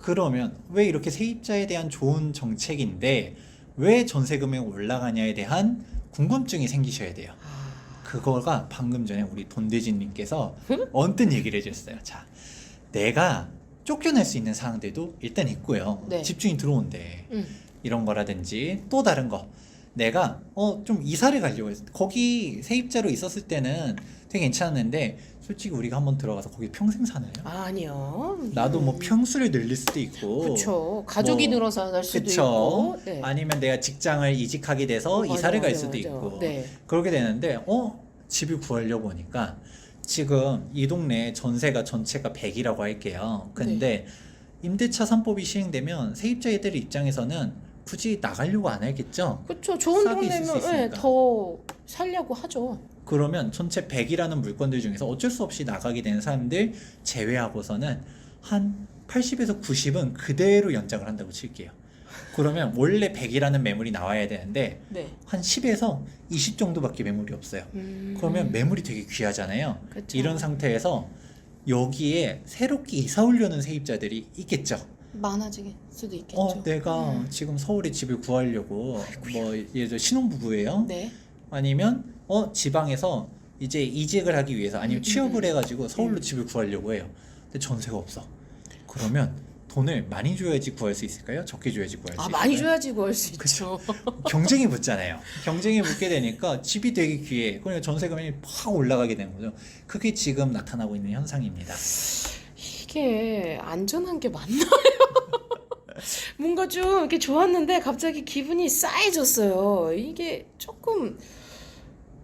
그러면 왜 이렇게 세입자에 대한 좋은 정책인데 왜 전세 금액이 올라가냐에 대한 궁금증이 생기셔야 돼요. 그거가 방금 전에 우리 돈대진님께서 언뜻 얘기를 해주셨어요. 자, 내가 쫓겨날 수 있는 상황들도 일단 있고요. 네. 집주인 들어온대. 이런 거라든지 또 다른 거. 내가 좀 이사를 가려고 했어. 거기 세입자로 있었을 때는 되게 괜찮았는데 솔직히 우리가 한번 들어가서 거기 평생 사나요? 아니요. 나도 뭐 평수를 늘릴 수도 있고 그렇죠. 가족이 뭐, 늘어서 살 수도 그쵸? 있고. 네. 아니면 내가 직장을 이직하게 돼서 맞아, 이사를 갈 맞아, 수도 맞아. 있고 네. 그렇게 되는데 집을 구하려고 하니까 지금 이 동네 전세가 전체가 100이라고 할게요. 근데 임대차 3법이 시행되면 세입자들 입장에서는 굳이 나가려고 안 하겠죠? 그렇죠. 좋은 싸게 있을 수 동네면 있으니까. 더 살려고 하죠. 그러면 전체 100이라는 물건들 중에서 어쩔 수 없이 나가게 되는 사람들 제외하고서는 한 80에서 90은 그대로 연장을 한다고 칠게요. 그러면 원래 100이라는 매물이 나와야 되는데 네. 한 10에서 20 정도밖에 매물이 없어요. 그러면 매물이 되게 귀하잖아요. 그쵸. 이런 상태에서 여기에 새롭게 이사 오려는 세입자들이 있겠죠. 많아질 수도 있겠죠. 내가 지금 서울에 집을 구하려고 뭐 예를 들어 신혼부부예요. 네. 아니면 지방에서 이제 이직을 하기 위해서 아니면 취업을 해가지고 서울로 집을 구하려고 해요. 근데 전세가 없어. 그러면 돈을 많이 줘야지 구할 수 있을까요? 적게 줘야지 구할 수 있을까요? 많이 줘야지 구할 수 있죠. 경쟁이 붙잖아요. 경쟁이 붙게 되니까 집이 되게 귀해. 그러니까 전세 금액이 팍 올라가게 되는 거죠. 그게 지금 나타나고 있는 현상입니다. 이게 안전한 게 맞나요? 뭔가 좀 이렇게 좋았는데 갑자기 기분이 싸해졌어요. 이게 조금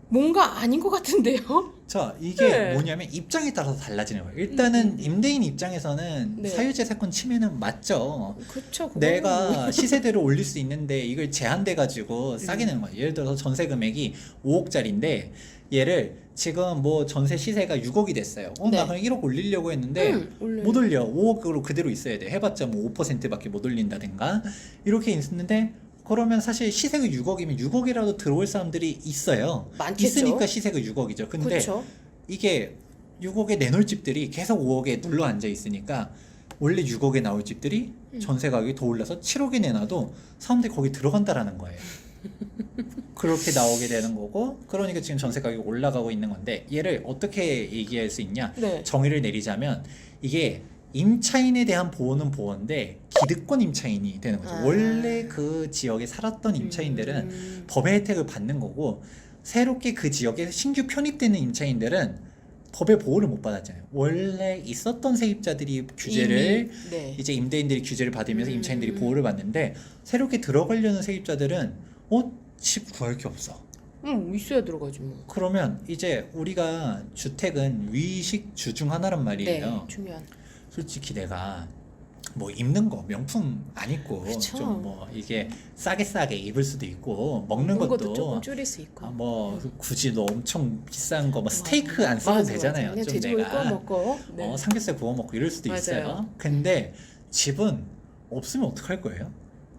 뭔가 아닌 것 같은데요? 자, 이게 네. 뭐냐면 입장에 따라서 달라지는 거예요. 일단은 임대인 입장에서는 네. 사유재 사건 침해는 맞죠. 그렇죠. 내가 시세대로 올릴 수 있는데 이걸 제한돼 가지고 싸게 내는 거예요. 예를 들어서 전세 금액이 5억짜리인데 얘를 지금 뭐 전세 시세가 6억이 됐어요. 네. 나 그냥 1억 올리려고 했는데 올려요. 못 올려. 5억으로 그대로 있어야 돼. 해봤자 뭐 5%밖에 못 올린다든가 이렇게 있는데 그러면 사실 시세가 6억이면 6억이라도 들어올 사람들이 있어요. 많겠죠. 있으니까 시세가 6억이죠. 근데 그렇죠. 이게 6억에 내놓을 집들이 계속 5억에 눌러 앉아 있으니까 원래 6억에 나올 집들이 전세 가격이 더 올라서 7억에 내놔도 사람들이 거기 들어간다라는 거예요. 그렇게 나오게 되는 거고, 그러니까 지금 전세 가격이 올라가고 있는 건데 얘를 어떻게 얘기할 수 있냐? 네. 정의를 내리자면 이게 임차인에 대한 보호는 보호인데 기득권 임차인이 되는 거죠. 원래 그 지역에 살았던 임차인들은 법의 혜택을 받는 거고, 새롭게 그 지역에 신규 편입되는 임차인들은 법의 보호를 못 받았잖아요. 원래 있었던 세입자들이 규제를 네. 이제 임대인들이 규제를 받으면서 임차인들이 보호를 받는데, 새롭게 들어가려는 세입자들은 집 구할 게 없어. 있어야 들어가지 뭐. 그러면 이제 우리가 주택은 위식 주 중 하나란 말이에요. 네, 중요한. 솔직히 내가 뭐 입는 거 명품 안 입고 그쵸. 좀 뭐 이게 싸게 입을 수도 있고, 먹는 것도 조금 줄일 수 있고. 뭐 굳이 너 엄청 비싼 거 뭐 스테이크 안 써도 맞아, 되잖아요. 맞아. 그냥 좀 돼지고기 내가 구워 먹고. 네. 삼겹살 구워 먹고 이럴 수도 맞아요. 있어요. 근데 집은 없으면 어떡할 거예요?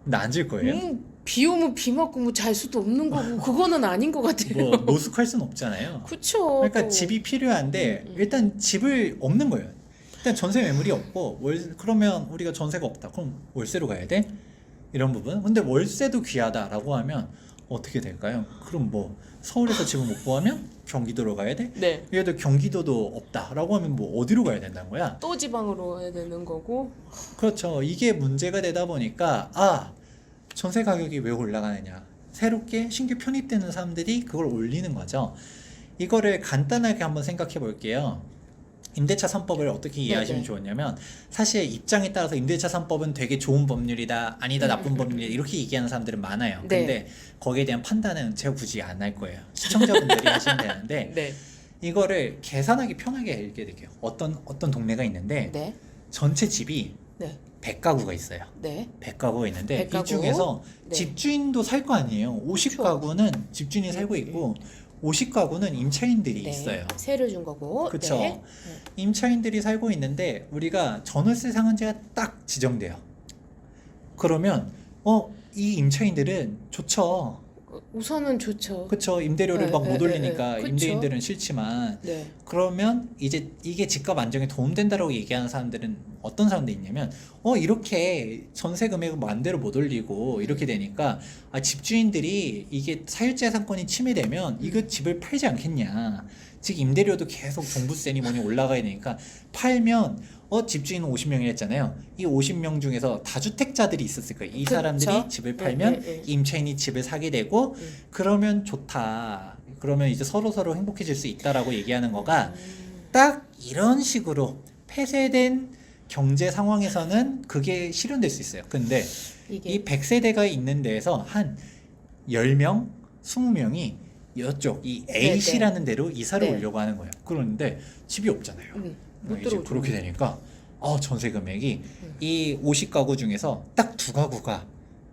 나 앉을 거예요? 비 오면 비 맞고 뭐 잘 수도 없는 거고 그거는 아닌 것 같아요. 뭐 노숙할 순 없잖아요. 그쵸. 그러니까 또. 집이 필요한데 일단 집을 없는 거예요. 일단 전세 매물이 없고 그러면 우리가 전세가 없다. 그럼 월세로 가야 돼? 이런 부분. 근데 월세도 귀하다라고 하면 어떻게 될까요? 그럼 뭐 서울에서 집을 못 구하면 경기도로 가야 돼? 네. 얘들 경기도도 없다라고 하면 뭐 어디로 가야 된다는 거야? 또 지방으로 해야 되는 거고. 그렇죠. 이게 문제가 되다 보니까 전세 가격이 왜 올라가느냐? 새롭게 신규 편입되는 사람들이 그걸 올리는 거죠. 이거를 간단하게 한번 생각해 볼게요. 임대차 3법을 어떻게 이해하시면 좋으냐면, 사실 입장에 따라서 임대차 3법은 되게 좋은 법률이다, 아니다, 나쁜 법률이다 이렇게 얘기하는 사람들은 많아요. 네. 근데 거기에 대한 판단은 제가 굳이 안 할 거예요. 시청자분들이 하시면 되는데 네. 이거를 계산하기 편하게 읽게 어떤 동네가 있는데 네. 전체 집이 네. 100가구가 있어요. 네. 100가구가 있는데 100가구? 이 중에서 네. 집주인도 살 거 아니에요. 50가구는 집주인이 살고 있고 50가구는 임차인들이 네. 있어요. 세를 준 거고. 그쵸. 네. 임차인들이 살고 있는데 우리가 전월세 상한제가 딱 지정돼요. 그러면 이 임차인들은 좋죠. 우선은 좋죠. 그쵸. 임대료를 네, 막 못 네, 올리니까 네, 네. 임대인들은 싫지만 네. 그러면 이제 이게 집값 안정에 도움된다라고 얘기하는 사람들은 어떤 사람들이 있냐면 이렇게 전세 금액을 마음대로 못 올리고 이렇게 되니까 집주인들이 이게 사유재산권이 침해되면 이거 집을 팔지 않겠냐. 즉 임대료도 계속 종부세니 뭐니 올라가야 되니까 팔면 집주인은 50명이 했잖아요. 이 50명 중에서 다주택자들이 있었을 거예요. 이 그쵸. 사람들이 집을 팔면 임차인이 집을 사게 되고 그러면 좋다. 그러면 이제 서로 행복해질 수 있다라고 얘기하는 거가 딱 이런 식으로 폐쇄된 경제 상황에서는 그게 실현될 수 있어요. 근데 이게 이 100세대가 있는 데에서 한 10명, 20명이 이쪽 이 A시라는 데로 이사를 네. 오려고 하는 거예요. 그런데 집이 없잖아요. 못 이제 들어오죠. 그렇게 되니까 전세 금액이 이 50가구 중에서 딱 2가구가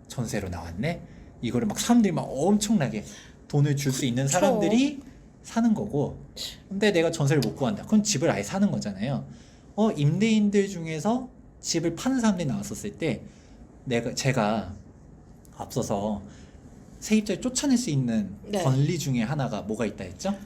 전세로 나왔네. 이거를 막 사람들이 막 엄청나게 돈을 줄 수 있는 그쵸. 사람들이 사는 거고. 근데 내가 전세를 못 구한다. 그럼 집을 아예 사는 거잖아요. 임대인들 중에서 집을 파는 사람들이 나왔었을 때 제가 앞서서 세입자를 쫓아낼 수 있는 네. 권리 중에 하나가 뭐가 있다 했죠?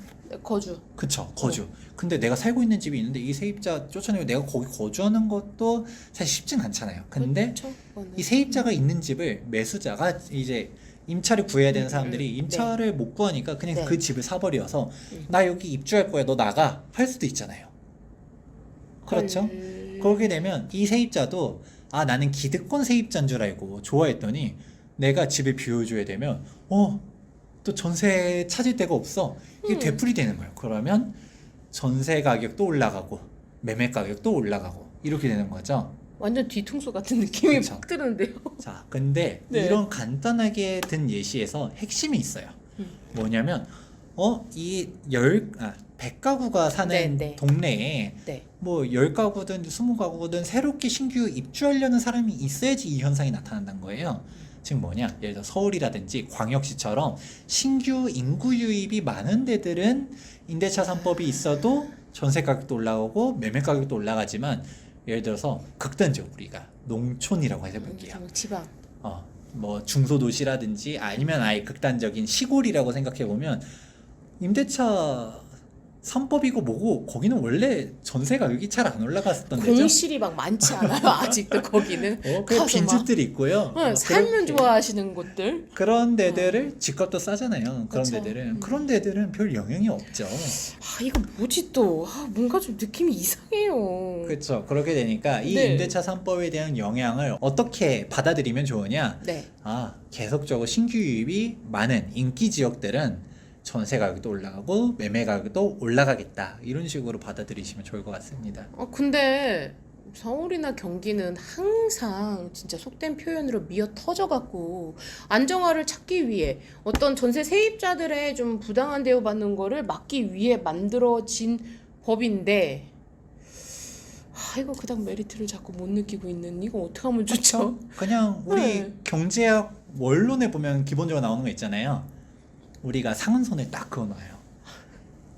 거주. 그쵸, 거주. 근데 내가 살고 있는 집이 있는데 이 세입자 쫓아내고 내가 거기 거주하는 것도 사실 쉽진 않잖아요. 근데 그쵸? 그거는. 이 세입자가 있는 집을 매수자가 이제 임차를 구해야 되는 사람들이 임차를 못 구하니까 그냥 네. 그 집을 사버려서 나 여기 입주할 거야, 너 나가 할 수도 있잖아요. 그렇죠? 그렇게 되면 이 세입자도 나는 기득권 세입자인 줄 알고 좋아했더니 내가 집을 비워줘야 되면 또 전세 찾을 데가 없어. 이게 되풀이 되는 거예요. 그러면 전세 가격도 올라가고 매매 가격도 올라가고 이렇게 되는 거죠. 완전 뒤통수 같은 느낌이 그쵸. 팍 드는데요. 자, 근데 네. 이런 간단하게 든 예시에서 핵심이 있어요. 뭐냐면 이 100가구가 사는 네. 동네에 네. 뭐 10가구든 20가구든 새롭게 신규 입주하려는 사람이 있어야지 이 현상이 나타난다는 거예요. 즉 뭐냐, 예를 들어 서울이라든지 광역시처럼 신규 인구 유입이 많은 데들은 임대차 3법이 있어도 전세 가격도 올라가고 매매 가격도 올라가지만 예를 들어서 극단적 우리가 농촌이라고 해볼게요. 지방. 뭐 중소도시라든지 아니면 아예 극단적인 시골이라고 생각해보면 임대차 3법이고 뭐고 거기는 원래 전세 가격이 잘 안 올라갔었던 데죠. 공실이 막 많지 않아요. 아직도 거기는. 그 가서 빈집들이 있고요. 살면 그렇게 좋아하시는 곳들. 그런 데들을 집값도 싸잖아요. 그런 그쵸. 데들은 그런 데들은 별 영향이 없죠. 이거 뭐지 또. 뭔가 좀 느낌이 이상해요. 그렇죠. 그렇게 되니까 이 네. 임대차 3법에 대한 영향을 어떻게 받아들이면 좋으냐? 네. 계속적으로 신규 유입이 많은 인기 지역들은 전세 가격도 올라가고 매매 가격도 올라가겠다. 이런 식으로 받아들이시면 좋을 것 같습니다. 근데 서울이나 경기는 항상 진짜 속된 표현으로 미어 터져갖고 안정화를 찾기 위해 어떤 전세 세입자들의 좀 부당한 대우받는 거를 막기 위해 만들어진 법인데 이거 그닥 메리트를 자꾸 못 느끼고 있는 이거 어떻게 하면 좋죠? 그냥 우리 네. 경제학 원론에 보면 기본적으로 나오는 거 있잖아요. 우리가 상한선을 딱 그어놔요.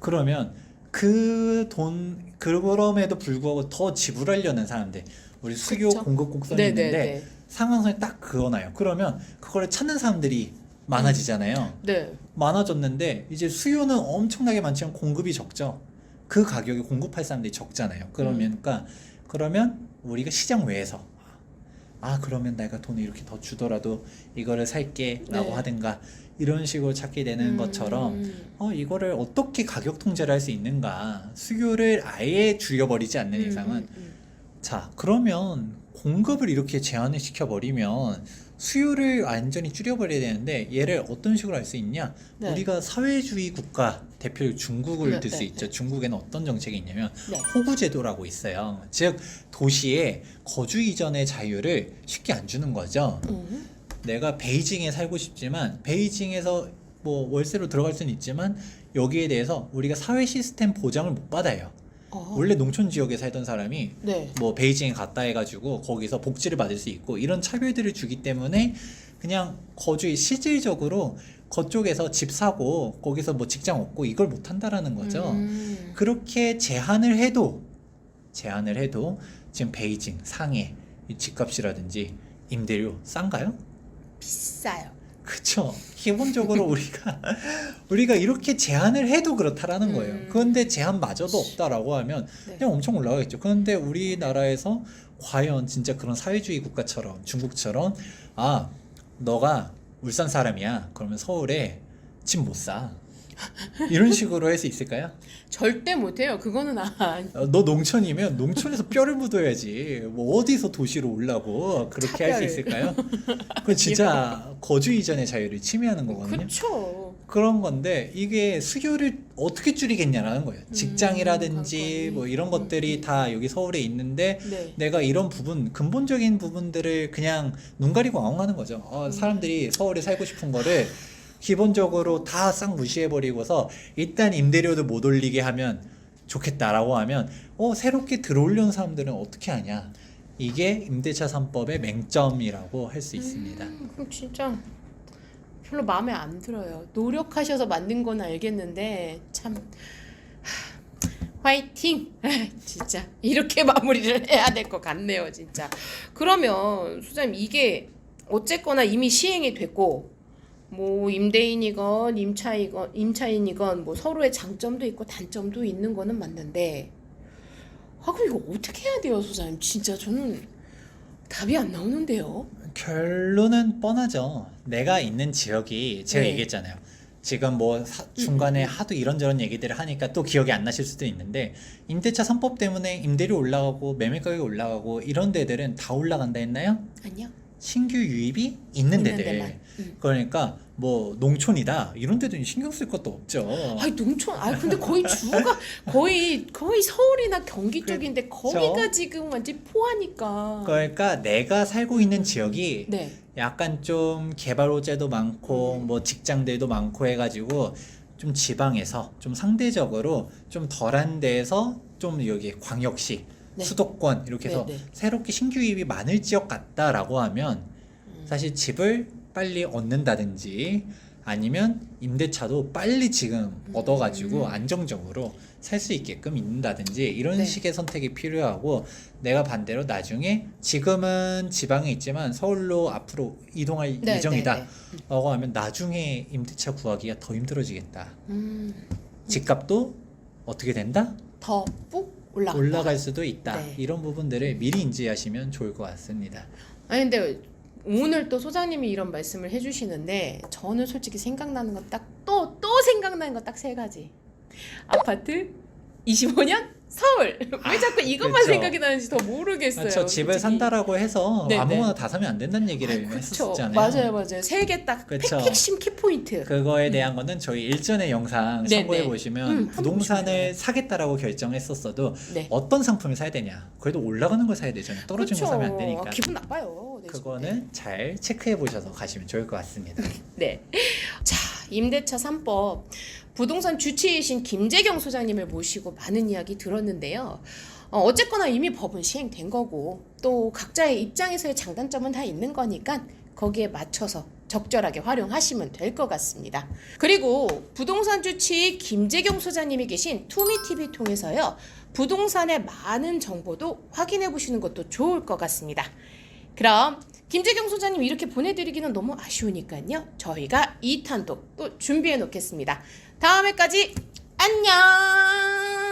그러면 그럼에도 불구하고 더 지불하려는 사람들, 우리 수요 그쵸. 공급 곡선이 있는데 네네네. 상한선을 딱 그어놔요. 그러면 그거를 찾는 사람들이 많아지잖아요. 네. 많아졌는데 이제 수요는 엄청나게 많지만 공급이 적죠. 그 가격에 공급할 사람들이 적잖아요. 그러면 우리가 시장 외에서 그러면 내가 돈을 이렇게 더 주더라도 이거를 살게라고 네. 하든가 이런 식으로 찾게 되는 것처럼 이거를 어떻게 가격 통제를 할 수 있는가, 수요를 아예 줄여버리지 않는 이상은 자, 그러면 공급을 이렇게 제한을 시켜버리면 수요를 완전히 줄여버려야 되는데 얘를 어떤 식으로 할 수 있냐? 네. 우리가 사회주의 국가 대표 중국을 네, 들 수 네, 있죠. 중국에는 어떤 정책이 있냐면 네. 호구제도라고 있어요. 즉 도시에 거주 이전의 자유를 쉽게 안 주는 거죠. 내가 베이징에 살고 싶지만 베이징에서 뭐 월세로 들어갈 수는 있지만 여기에 대해서 우리가 사회 시스템 보장을 못 받아요. 원래 농촌 지역에 살던 사람이 네. 뭐 베이징에 갔다 해가지고 거기서 복지를 받을 수 있고 이런 차별들을 주기 때문에 그냥 실질적으로 그쪽에서 집 사고 거기서 뭐 직장 얻고 이걸 못 한다라는 거죠. 그렇게 제한을 해도 지금 베이징, 상해 이 집값이라든지 임대료 싼가요? 비싸요. 그쵸. 기본적으로 우리가 이렇게 제한을 해도 그렇다라는 거예요. 그런데 제한마저도 없다라고 하면 네. 그냥 엄청 올라가겠죠. 그런데 우리나라에서 과연 진짜 그런 사회주의 국가처럼 중국처럼 너가 울산 사람이야. 그러면 서울에 집 못 사. 이런 식으로 할 수 있을까요? 절대 못해요. 그거는 너 농촌이면 농촌에서 뼈를 묻어야지. 뭐 어디서 도시로 오려고 그렇게 할 수 차별. 있을까요? 그건 진짜 거주 이전의 자유를 침해하는 거거든요. 그쵸. 그런 건데 이게 수요를 어떻게 줄이겠냐라는 거예요. 직장이라든지 관건이. 뭐 이런 것들이 다 여기 서울에 있는데 네. 내가 이런 부분 근본적인 부분들을 그냥 눈 가리고 아웅하는 거죠. 사람들이 서울에 살고 싶은 거를 기본적으로 다 싹 무시해버리고서 일단 임대료도 못 올리게 하면 좋겠다라고 하면 새롭게 들어오려는 사람들은 어떻게 하냐. 이게 임대차 3법의 맹점이라고 할 수 있습니다. 그럼 진짜 별로 마음에 안 들어요. 노력하셔서 만든 건 알겠는데 참 화이팅! 진짜 이렇게 마무리를 해야 될 것 같네요, 진짜. 그러면 소장님 이게 어쨌거나 이미 시행이 됐고 뭐 임대인이건 임차인이건 뭐 서로의 장점도 있고 단점도 있는 거는 맞는데 그럼 이거 어떻게 해야 돼요, 소장님? 진짜 저는 답이 안 나오는데요. 결론은 뻔하죠. 내가 있는 지역이 제가 네. 얘기했잖아요. 지금 뭐 중간에 하도 이런저런 얘기들을 하니까 또 기억이 안 나실 수도 있는데 임대차 3법 때문에 임대료 올라가고 매매 가격이 올라가고 이런 데들은 다 올라간다 했나요? 아니요. 신규 유입이 있는 데들. 데만. 그러니까 뭐 농촌이다 이런 데도 신경 쓸 것도 없죠. 아니 농촌 근데 거의 주가 거의 서울이나 경기 쪽인데 거기가 지금 완전 포화니까. 그러니까 내가 살고 있는 지역이 네. 약간 좀 개발 호재도 많고 뭐 직장들도 많고 해가지고 좀 지방에서 좀 상대적으로 좀 덜한 데에서 좀 여기 광역시 네. 수도권 이렇게 해서 네, 네. 새롭게 신규 유입이 많을 지역 같다라고 하면 사실 집을 빨리 얻는다든지 아니면 임대차도 빨리 지금 얻어가지고 안정적으로 살 수 있게끔 있는다든지 이런 네. 식의 선택이 필요하고 내가 반대로 나중에 지금은 지방에 있지만 서울로 앞으로 이동할 네, 예정이다 네, 라고 하면 나중에 임대차 구하기가 더 힘들어지겠다. 네. 집값도 어떻게 된다? 더뿍 올라간다. 올라갈 수도 있다. 네. 이런 부분들을 미리 인지하시면 좋을 것 같습니다. 아니 근데 오늘 또 소장님이 이런 말씀을 해주시는데 저는 솔직히 생각나는 건 딱 또 생각나는 건 딱 세 가지. 아파트 25년 서울. 왜 자꾸 이것만 그쵸. 생각이 나는지 더 모르겠어요. 저 집을 솔직히. 산다라고 해서 네, 아무거나 네. 다 사면 안 된다는 얘기를 그쵸. 했었잖아요. 맞아요. 세 개 딱 그쵸. 핵심 키포인트. 그거에 대한 거는 저희 일전의 영상 네, 참고해 네. 보시면 한번 부동산을 보시면 사겠다라고 결정했었어도 네. 어떤 상품을 사야 되냐. 그래도 올라가는 걸 사야 되잖아요. 떨어진 거 그쵸. 사면 안 되니까. 기분 나빠요. 내 그거는 잘 체크해 보셔서 가시면 좋을 것 같습니다. 네. 자, 임대차 3법. 부동산 주치의신 김재경 소장님을 모시고 많은 이야기 들었는데요. 어쨌거나 이미 법은 시행된 거고 또 각자의 입장에서의 장단점은 다 있는 거니까 거기에 맞춰서 적절하게 활용하시면 될 것 같습니다. 그리고 부동산 주치의 김재경 소장님이 계신 투미TV 통해서요. 부동산의 많은 정보도 확인해 보시는 것도 좋을 것 같습니다. 그럼 김재경 소장님 이렇게 보내드리기는 너무 아쉬우니까요. 저희가 2탄도 또 준비해 놓겠습니다. 다음에까지 안녕.